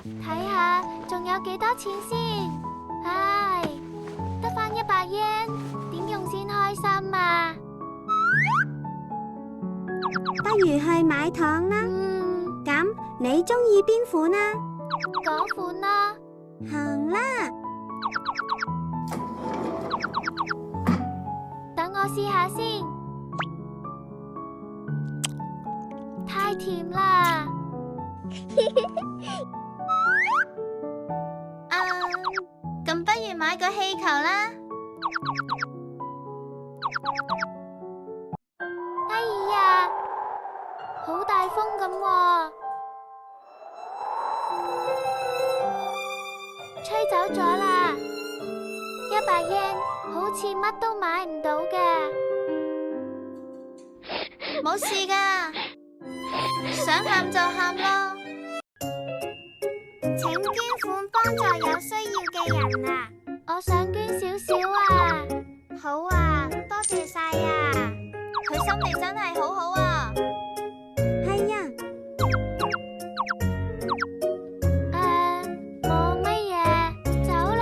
睇下仲有幾多錢先。唉，得返100yen，點用先開心啊？不如去買糖啦。咁你中意邊款啊？嗰款啦。行啦。等我試下先。太甜啦。咁不如買個氣球啦。哎呀，好大風咁喎，吹走咗啦。100yen好似乜都買唔到嘅。冇事噶，想喊就喊咯。請捐款幫助有需要嘅人啊！我想捐少少啊。好啊，多謝晒啊！佢心地真係好好啊。係啊。冇乜嘢，走啦。